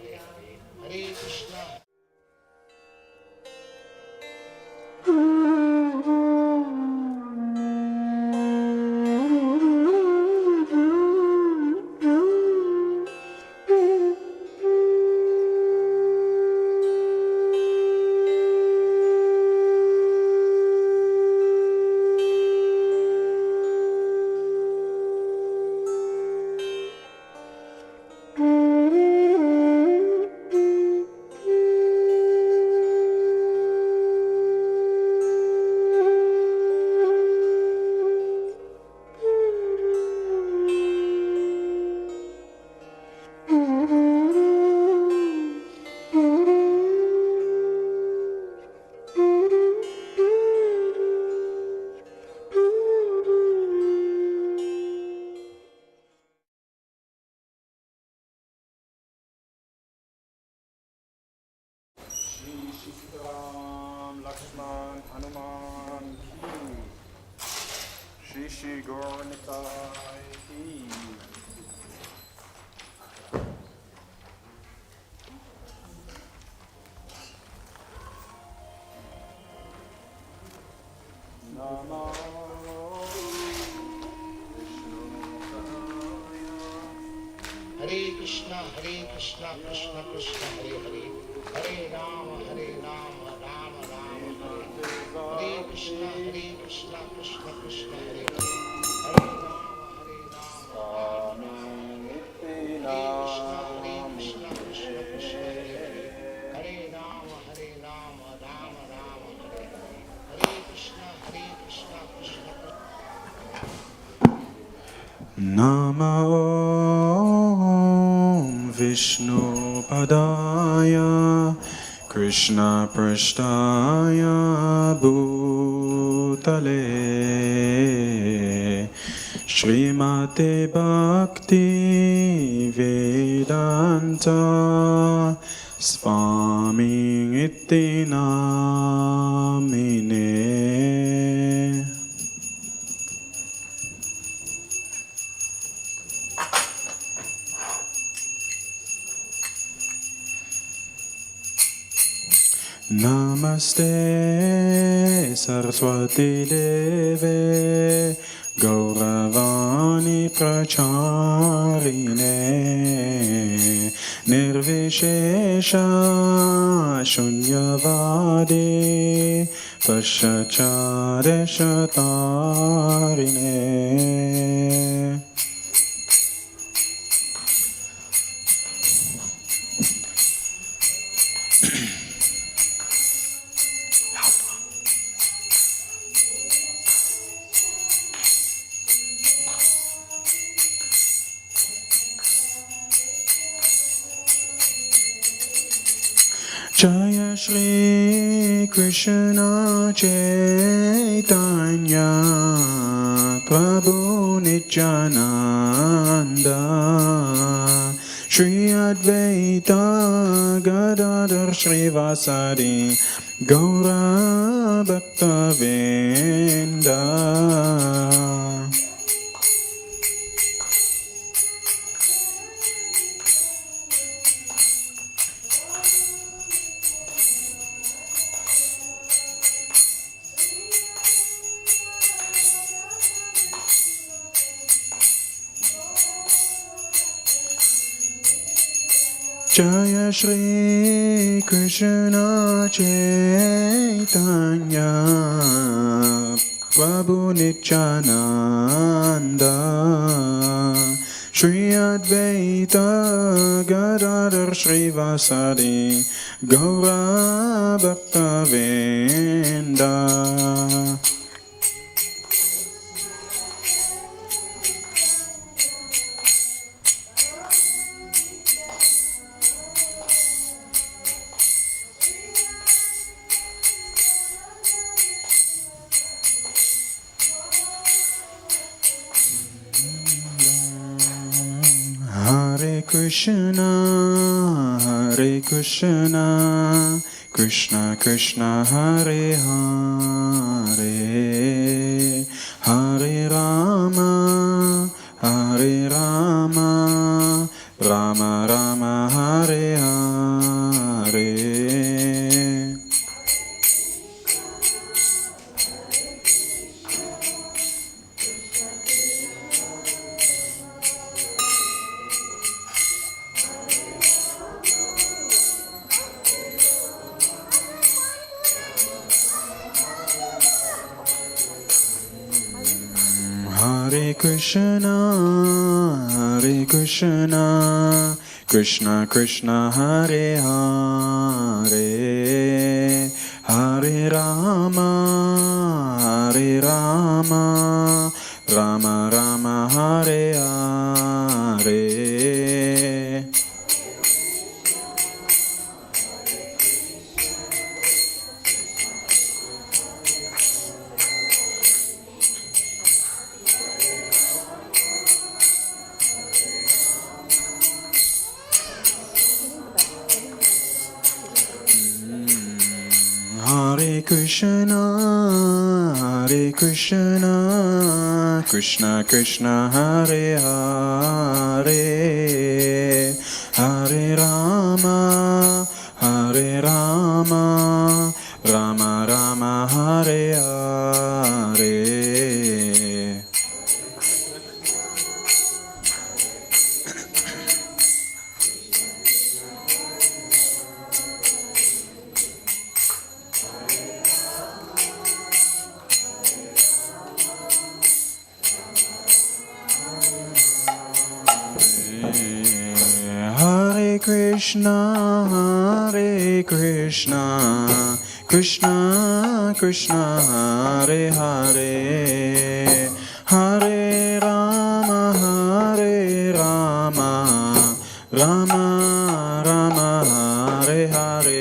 Hare Hare, Hare Krishna. Lakshman Hanuman ki, Shri Shri Gauranitai ki. Namo Vishnu Padaya. Hare Krishna, Krishna Krishna, Hare Hare, Hare Rama, Rama Rama, Hare Hare Krishna, Krishna Krishna, Hare Hare, Hare Rama, Rama Hare Krishna, Krishna Krishna, Hare Hare, Hare Rama, Rama Rama, Hare Hare, Hare Krishna, Krishna Krishna. Namo Vishnu Padaya Krishna Prasthaya Bhutale Srimate Bhakti Vedanta Swami Iti Namine. Namaste Saraswati Deve Gauravani Pracharine Nirvishesha Shunyavadi Pashachareshatarine. Jaya Shri Krishna Chaitanya Prabhu Nityananda Shri Advaita Gadadhar Shrivasadi Gaura Bhaktivedanta. Jaya Shri Krishna Chaitanya Prabhu Nityananda Shri Advaita Gadadhar Shrivasadi Gaura Bhaktivedanta. Hare Krishna, Krishna Krishna, Hare Hare, Hare Rama, Rama Rama, Hare Hare. Krishna, Krishna Krishna, Hare Hare, Hare Rama, Rama Rama, Hare Hare. Hare Krishna, Krishna Krishna, Hare Hare, Hare Rama, Rama Rama, Hare Hare. Hare Krishna, Krishna Krishna, Hare Hare, Hare Rama, Rama Rama, Hare Hare.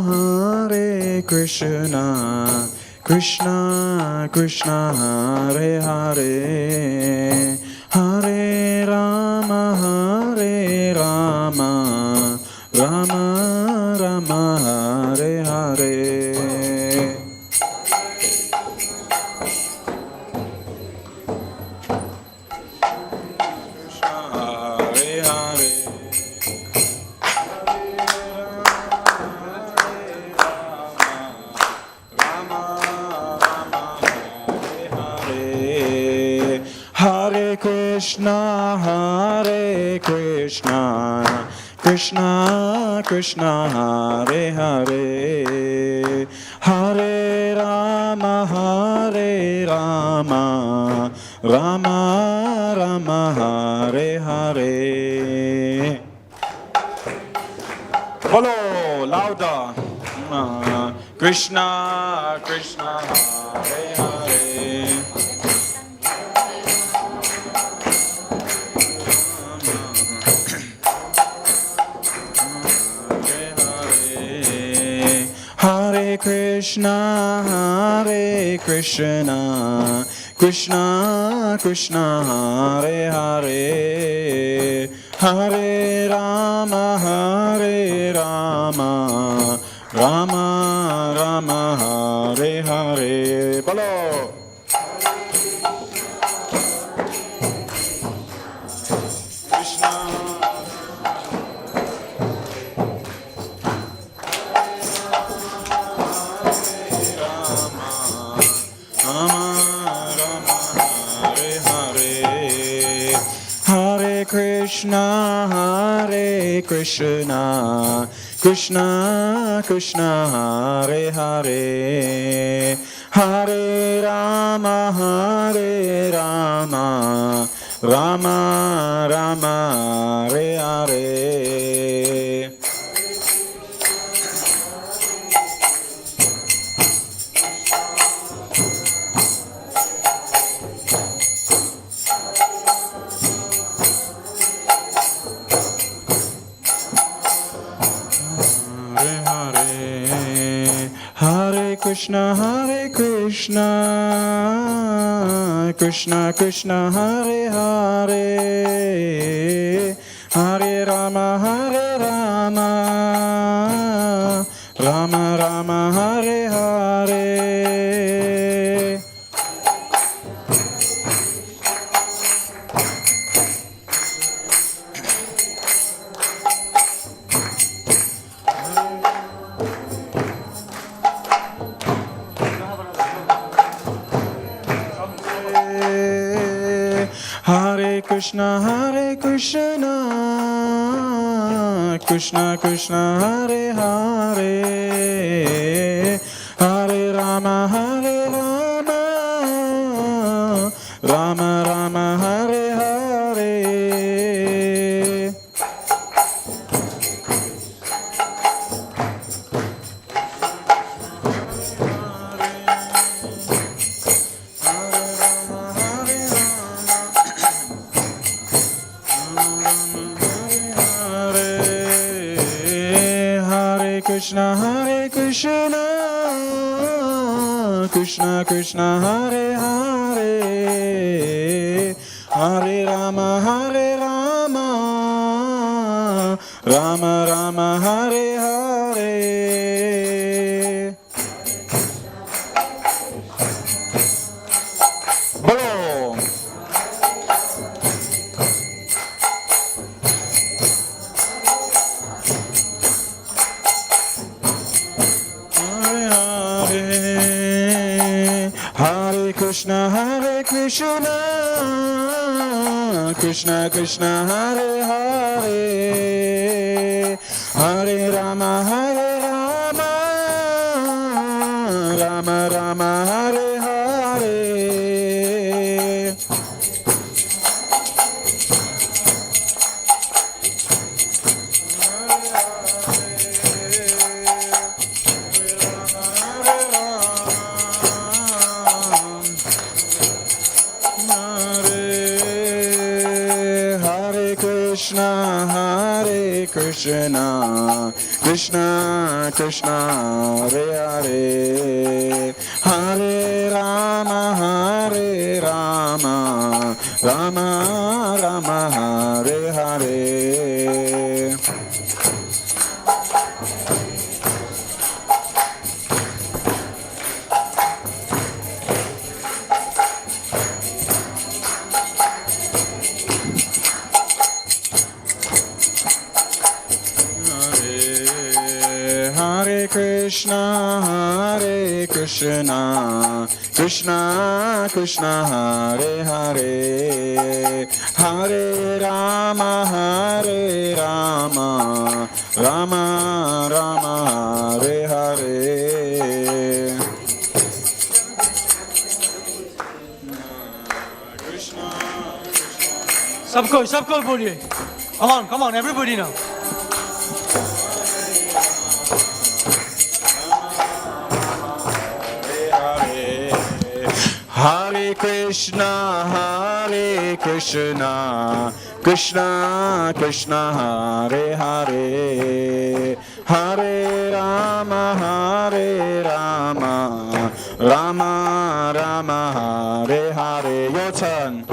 Hare Krishna, Krishna Krishna, Hare Hare, Hare Rama, Rama Rama, Hare Hare. Hare Krishna, Krishna Krishna, Hare Hare, Hare Rama, Rama Rama, Hare Hare. Follow louder. Krishna Krishna, Hare Hare. Hare Krishna, Krishna Krishna, Hare Hare, Hare Rama, Rama Rama, Hare Hare. Bolo. Krishna, Krishna Krishna, Hare Hare, Hare Rama, Rama Rama, Hare Hare. Krishna, Krishna Krishna, Hare Hare, Hare Rama, Rama Rama, Hare Hare. Hare Krishna, Krishna Krishna, Hare Hare, Hare Rama, Rama Rama, Hare Hare. Krishna, Krishna Krishna, Hare Hare, Hare Rama, Rama Rama, Hare Hare. Bolo. Hare Krishna, Krishna Krishna, Hare Hare, Hare Rama, Rama Rama, Hare Hare. Krishna, Krishna Krishna, Hare Hare, Hare Rama, Rama Rama, Hare Hare. Hare Krishna, Krishna Krishna, Hare Hare, Hare Rama, Rama Rama, Hare Hare. सबको बोलिए. Come on, everybody now. Hare Krishna, Krishna Krishna, Hare Hare, Hare Rama, Rama Rama, Hare Hare. Your turn.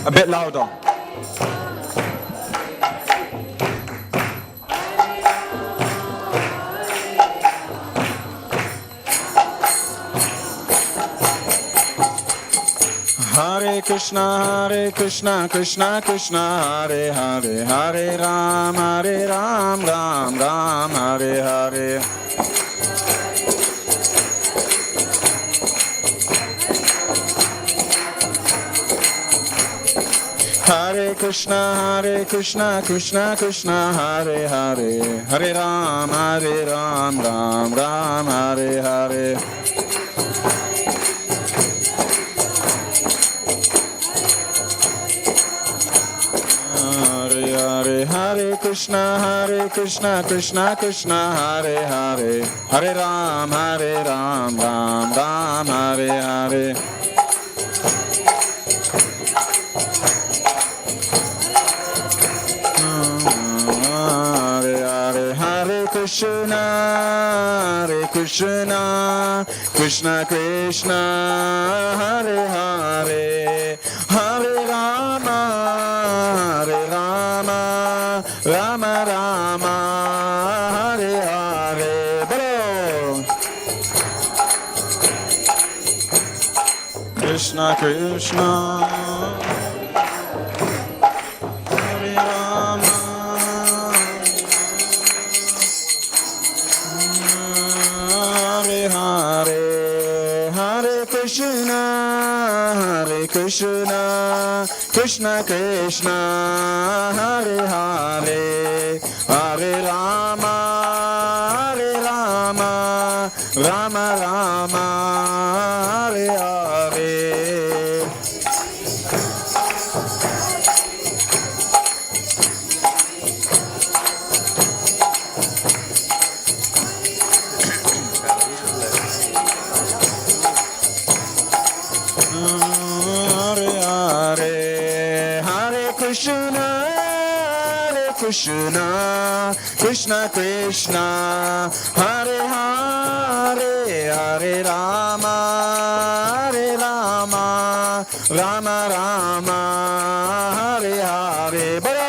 A bit louder. Hare Krishna, Krishna Krishna, Hare Hare, Hare Ram, Ram Ram, Hare Hare. Hare Krishna, Krishna Krishna, Hare Hare, Hare Ram, Ram Ram, Hare Hare. Hare Krishna, Krishna, Hare Hare, Hare Ram, Ram Ram, Hare Hare. Hare Krishna, Krishna Krishna, Hare Hare, Hare Rama, Rama Rama, Hare Hare. Bolo. Krishna Krishna, Hare Rama, Hare Hare. Krishna, Hare Krishna, Krishna Krishna, Hare Hare, Hare Rama, Hare Rama, Rama Rama, Hare Hare. Hare Hare, Hare Krishna, Hare Krishna, Krishna Krishna, Hare Hare, Hare Rama, Hare Rama, Rama Rama, Hare Hare. Bolo!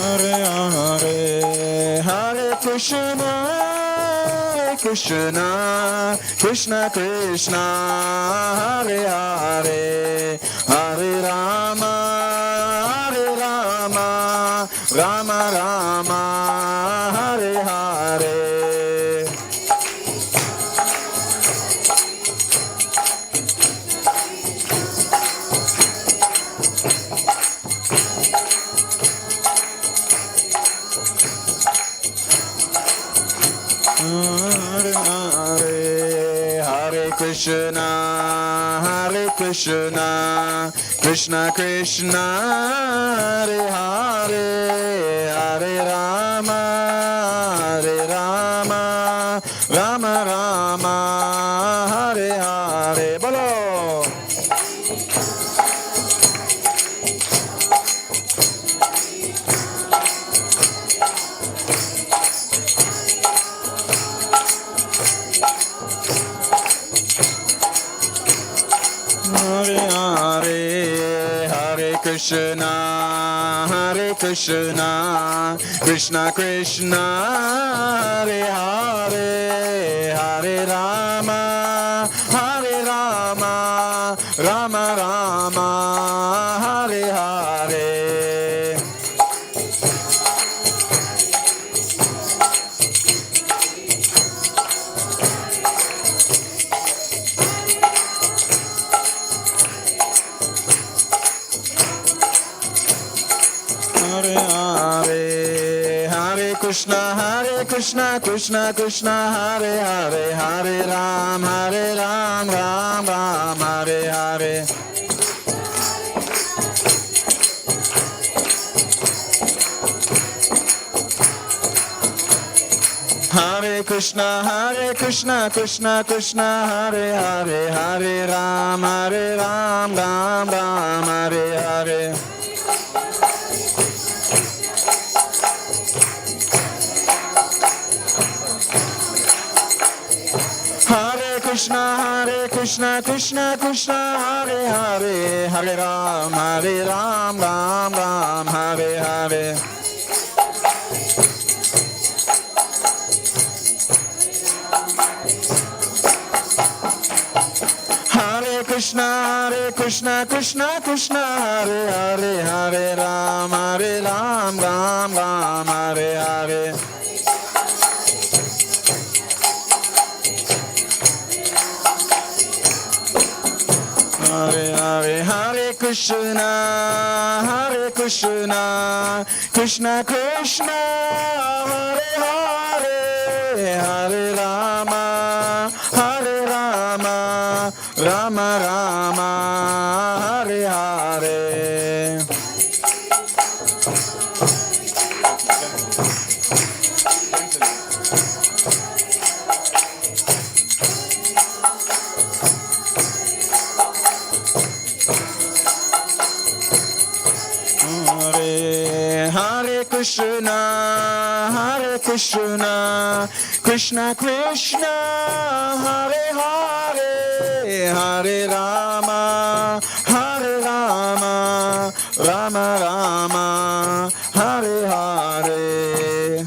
Hare Hare, Hare Krishna, Hare Krishna, Krishna Krishna, Hare Hare, Hare Rama, Hare Rama, Rama Rama, Hare Hare. Hare Hare, Hare Krishna, Hare Krishna, Krishna Krishna, Hare Hare, Hare Rama, Hare Rama, Rama Rama, Hare Hare. Bolo! Hare Hare, Hare Krishna, Hare Krishna, Krishna Krishna, Hare Hare, Hare Rama, Hare Rama, Rama Rama, Hare Hare. Hare Hare, Hare Krishna, Krishna Krishna, Hare Hare, Hare Ram, Ram Ram, Hare Hare. Hare Krishna, Krishna Krishna, Hare Hare, Hare Ram, Ram Ram, Hare Hare. Hare Krishna, Krishna Krishna, Hare Hare, Hare Ram, Ram Ram, Hare Hare. Hare Krishna, Krishna Krishna, Hare Hare, Hare Ram, Ram Ram, Hare Hare. Hare Hare, Hare Krishna, Krishna Krishna, Hare Hare, Hare Rama, Rama Rama, Hare Hare. Hare Krishna, Krishna Krishna, Hare Hare, Hare Rama, Rama Rama, Hare Hare.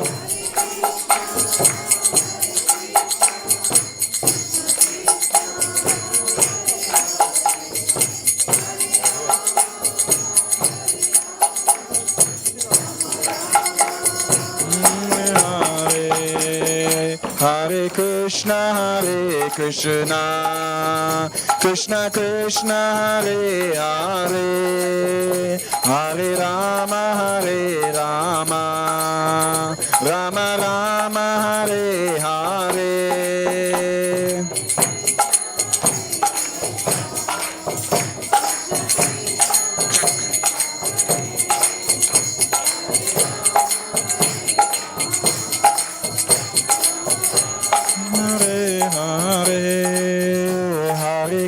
Krishna, Hare Krishna, Krishna Krishna, Hare Hare, Hare Rama, Hare Rama, Rama Rama, Hare Hare.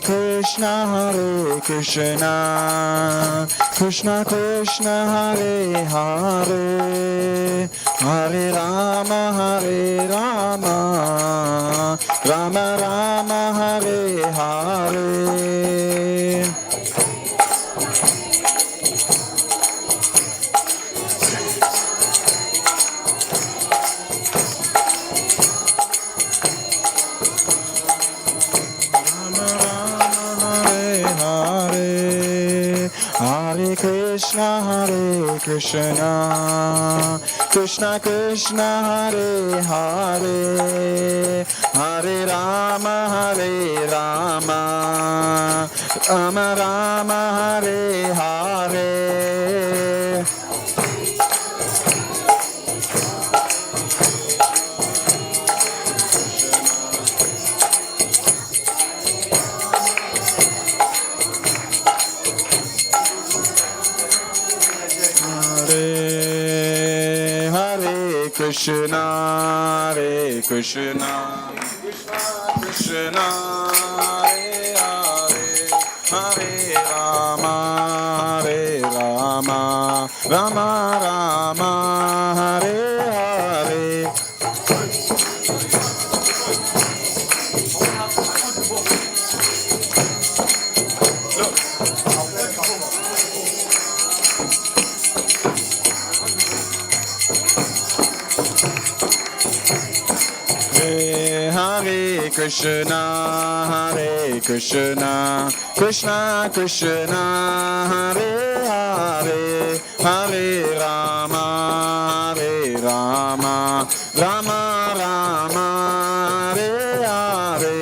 Krishna, Hare Krishna, Krishna Krishna, Hare Hare, Hare Rama, Hare Rama, Rama Rama, Hare Hare. Hare Krishna, Hare Krishna, Krishna Krishna, Hare Hare, Hare Rama, Hare Rama, Rama Rama, Hare Hare. Krishna, Hare Krishna, Krishna Krishna, Hare Hare, Hare Rama, Hare Rama, Rama Rama, Hare Hare. Hare Krishna, Hare Krishna, Krishna Krishna, Hare Hare, Hare Rama, Hare Rama, Rama Rama, Hare Hare.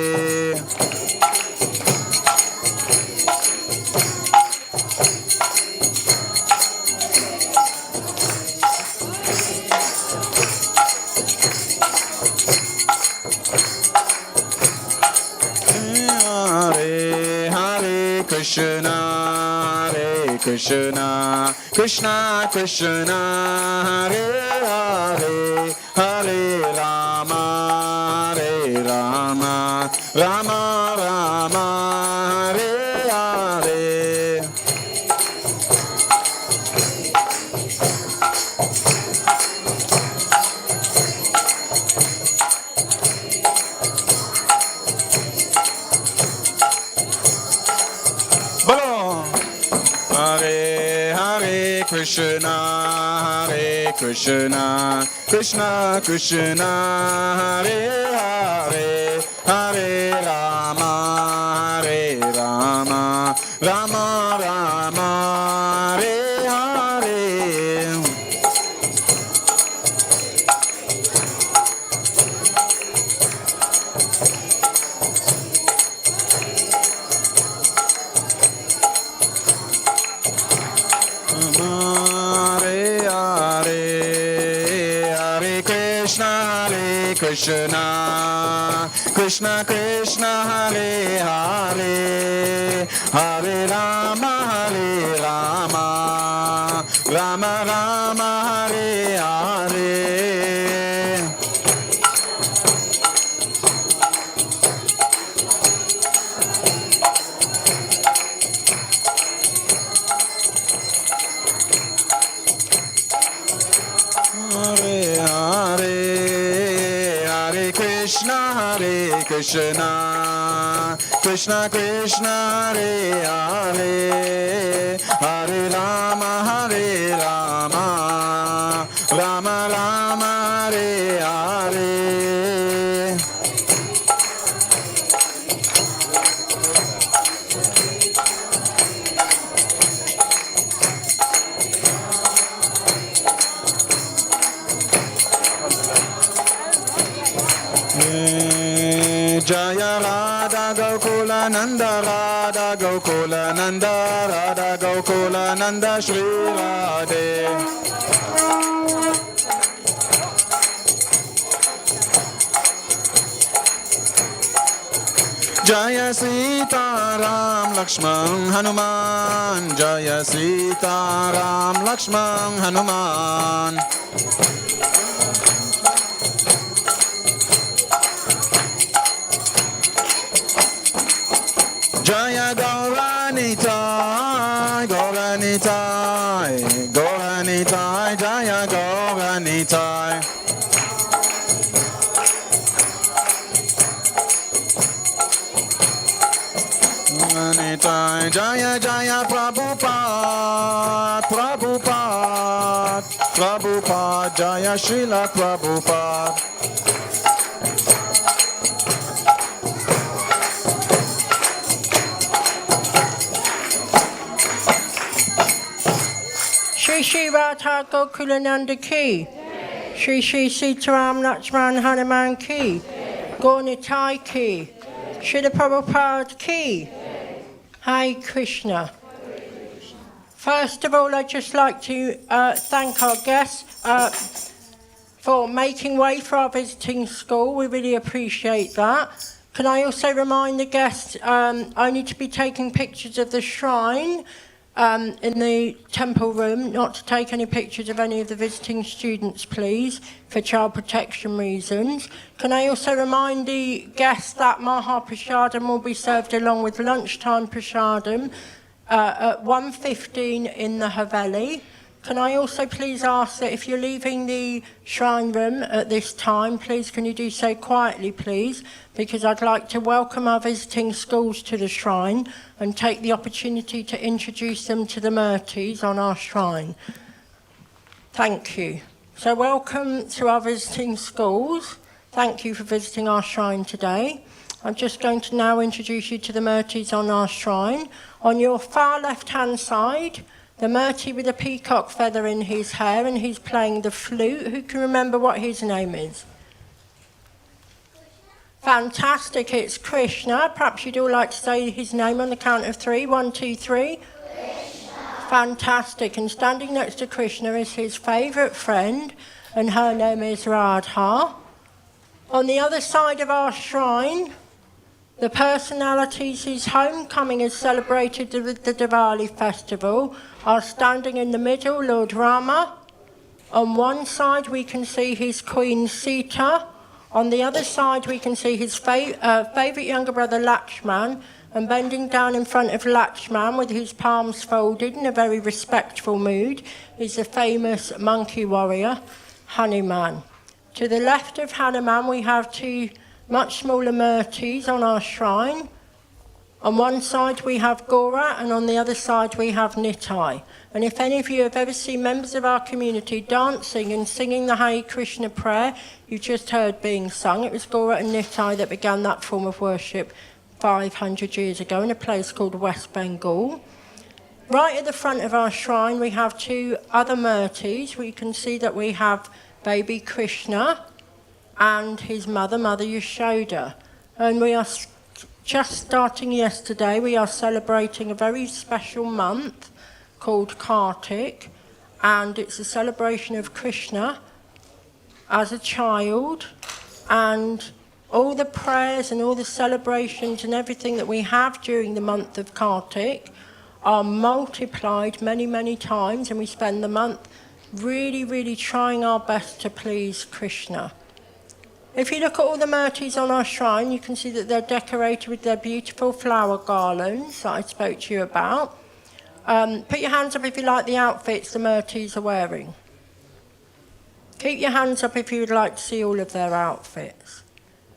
Krishna, Hare Krishna, Krishna Krishna, Hare Hare, Hare Rama, Hare Rama, Rama Rama, Hare Hare. Krishna, Hare Krishna, Krishna Krishna, Hare Hare, Hare Rama, Hare Rama, Rama Rama, Hare Hare. Krishna, Krishna Krishna, Hare Hare, Hare Rama, Hare Rama, Rama Rama, Hare Hare. Krishna, Krishna Krishna, Hare Hare, Hare Rama, Hare Rama, Rama Rama, Hare Hare. Jaya Radha Gokula Nanda Radha Gokula Nanda Radha Gokula Nanda Shri Radhe. Jaya Sita Ram Lakshman Hanuman. Jaya Sita Ram Lakshman Hanuman. Jaya Gauranitai, Gauranitai, Gauranitai, Jaya Gauranitai. Gauranitai, Jaya Jaya Prabhupada, Prabhupada, Prabhupada, Jaya Srila Prabhupada. Shri Shri Radha Gokulananda Ki. Shri Shri Sitaram Lakshman Hanuman Ki. Gauranitai Ki. Srila Prabhupada Ki. Hare Krishna. First of all, I'd just like to thank our guests for making way for our visiting school. We really appreciate that. Can I also remind the guests only to be taking pictures of the shrine in the temple room, not to take any pictures of any of the visiting students, please, for child protection reasons. Can I also remind the guests that Maha Prasadam will be served along with lunchtime Prasadam at 1:15 in the Haveli. Can I also please ask that if you're leaving the shrine room at this time, please can you do so quietly, please, because I'd like to welcome our visiting schools to the shrine and take the opportunity to introduce them to the Murtis on our shrine. Thank you. So welcome to our visiting schools. Thank you for visiting our shrine today. I'm just going to now introduce you to the Murtis on our shrine. On your far left-hand side, the Murti with a peacock feather in his hair, and he's playing the flute. Who can remember what his name is? Fantastic, it's Krishna. Perhaps you'd all like to say his name on the count of 3. 1, 2, 3. Krishna. Fantastic. And standing next to Krishna is his favourite friend, and her name is Radha. On the other side of our shrine, the personalities whose homecoming is celebrated with the Diwali festival are standing in the middle, Lord Rama. On one side we can see his Queen Sita. On the other side we can see his favourite younger brother Lakshman, and bending down in front of Lakshman with his palms folded in a very respectful mood is the famous monkey warrior Hanuman. To the left of Hanuman we have 2 much smaller Murtis on our shrine. On one side we have Gora, and on the other side we have Nitai. And if any of you have ever seen members of our community dancing and singing the Hare Krishna prayer you just heard being sung, it was Gora and Nitai that began that form of worship 500 years ago in a place called West Bengal. Right at the front of our shrine we have 2 other Murtis. We can see that we have baby Krishna and his mother, Mother Yashoda. And we are just starting yesterday, we are celebrating a very special month called Kartik, and it's a celebration of Krishna as a child, and all the prayers and all the celebrations and everything that we have during the month of Kartik are multiplied many, many times, and we spend the month really, really trying our best to please Krishna. If you look at all the Murtis on our shrine, you can see that they're decorated with their beautiful flower garlands that I spoke to you about. Put your hands up if you like the outfits the Murtis are wearing. Keep your hands up if you would like to see all of their outfits.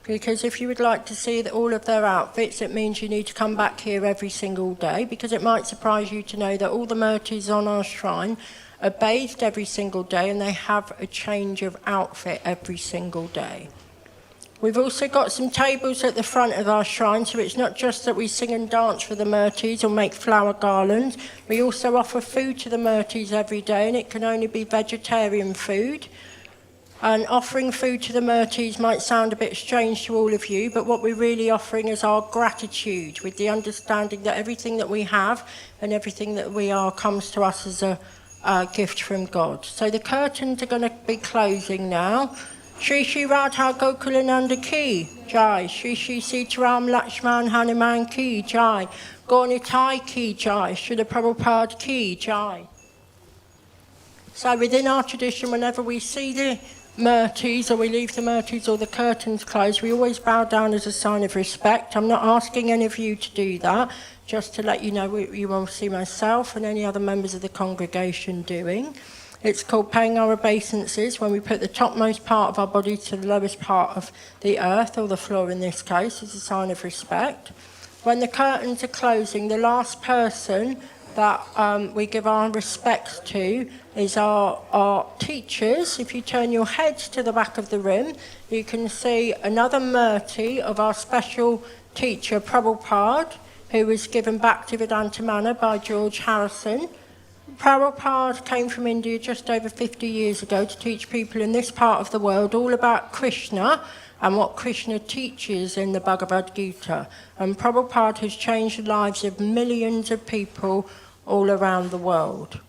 Because if you would like to see all of their outfits, it means you need to come back here every single day, because it might surprise you to know that all the Murtis on our shrine are bathed every single day, and they have a change of outfit every single day. We've also got some tables at the front of our shrine, so it's not just that we sing and dance for the Murtis or make flower garlands. We also offer food to the Murtis every day, and it can only be vegetarian food. And offering food to the Murtis might sound a bit strange to all of you, but what we're really offering is our gratitude, with the understanding that everything that we have and everything that we are comes to us as a gift from God. So the curtains are going to be closing now. Shri Shri Radha Gokulananda Ki Jai, Shri Shri Sitaram Lakshman Hanuman Ki Jai, Gaunitai Ki Jai, Srila Prabhupada Ki Jai. So within our tradition, whenever we see the Murtis, or we leave the Murtis or the curtains closed, we always bow down as a sign of respect. I'm not asking any of you to do that, just to let you know what you will see myself and any other members of the congregation doing. It's called paying our obeisances, when we put the topmost part of our body to the lowest part of the earth, or the floor in this case, as a sign of respect. When the curtains are closing, the last person that we give our respects to is our teachers. If you turn your heads to the back of the room, you can see another Murti of our special teacher, Prabhupada, who was given Bhaktivedanta Manor by George Harrison. Prabhupada came from India just over 50 years ago to teach people in this part of the world all about Krishna and what Krishna teaches in the Bhagavad Gita. And Prabhupada has changed the lives of millions of people all around the world.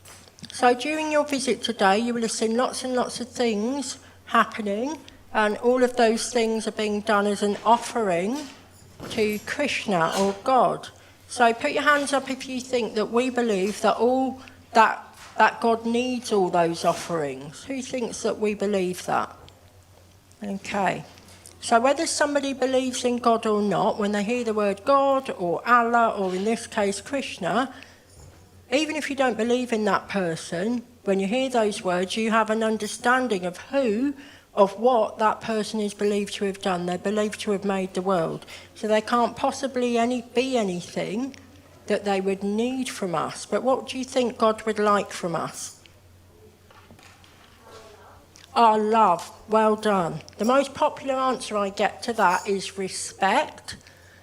So during your visit today, you will have seen lots and lots of things happening, and all of those things are being done as an offering to Krishna or God. So put your hands up if you think that we believe that that God needs all those offerings. Who thinks that we believe that? Okay. So whether somebody believes in God or not, when they hear the word God or Allah, or in this case Krishna, even if you don't believe in that person, when you hear those words, you have an understanding of what that person is believed to have done. They're believed to have made the world. So they can't possibly be anything that they would need from us. But what do you think God would like from us? Our love. Well done. The most popular answer I get to that is respect.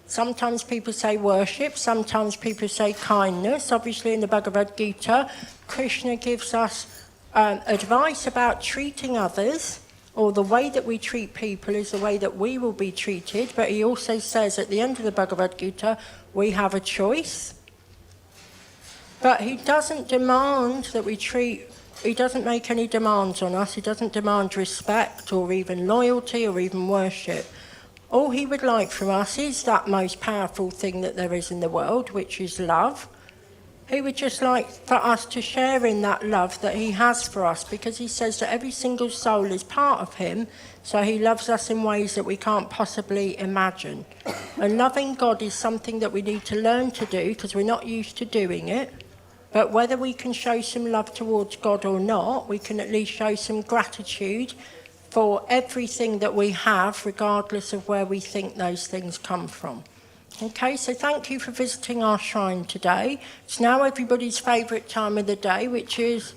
Sometimes people say worship, sometimes people say kindness. Obviously in the Bhagavad Gita, Krishna gives us advice about treating others, or the way that we treat people is the way that we will be treated. But he also says at the end of the Bhagavad Gita, we have a choice. But he doesn't demand that he doesn't make any demands on us. He doesn't demand respect or even loyalty or even worship. All he would like from us is that most powerful thing that there is in the world, which is love. He would just like for us to share in that love that he has for us, because he says that every single soul is part of him, so he loves us in ways that we can't possibly imagine. And loving God is something that we need to learn to do, because we're not used to doing it. But whether we can show some love towards God or not, we can at least show some gratitude for everything that we have, regardless of where we think those things come from. Okay, so thank you for visiting our shrine today. It's now everybody's favourite time of the day, which is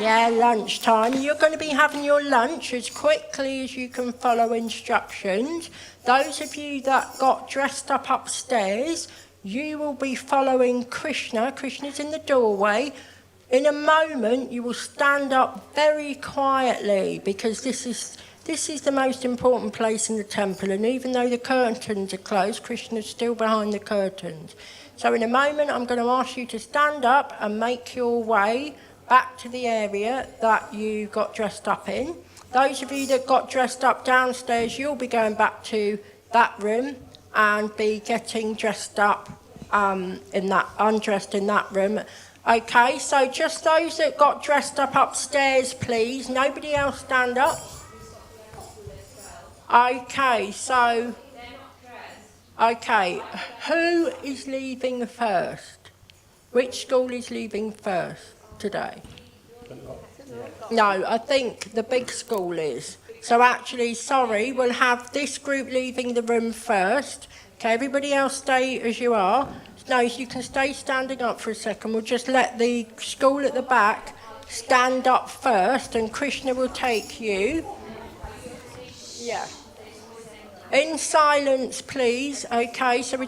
lunchtime. You're going to be having your lunch as quickly as you can follow instructions. Those of you that got dressed up upstairs, you will be following Krishna. Krishna's in the doorway. In a moment, you will stand up very quietly, because this is the most important place in the temple. And even though the curtains are closed, Krishna's still behind the curtains. So in a moment, I'm going to ask you to stand up and make your way back to the area that you got dressed up in. Those of you that got dressed up downstairs, you'll be going back to that room and be getting dressed up undressed in that room. Okay, so just those that got dressed up upstairs, please. Nobody else stand up. Okay, so... Okay, who is leaving first? Which school is leaving first today? No, I think the big school is. So actually, sorry, we'll have this group leaving the room first. Okay, everybody else stay as you are. No, you can stay standing up for a second. We'll just let the school at the back stand up first, and Krishna will take you. Yeah. In silence, please. Okay, so we're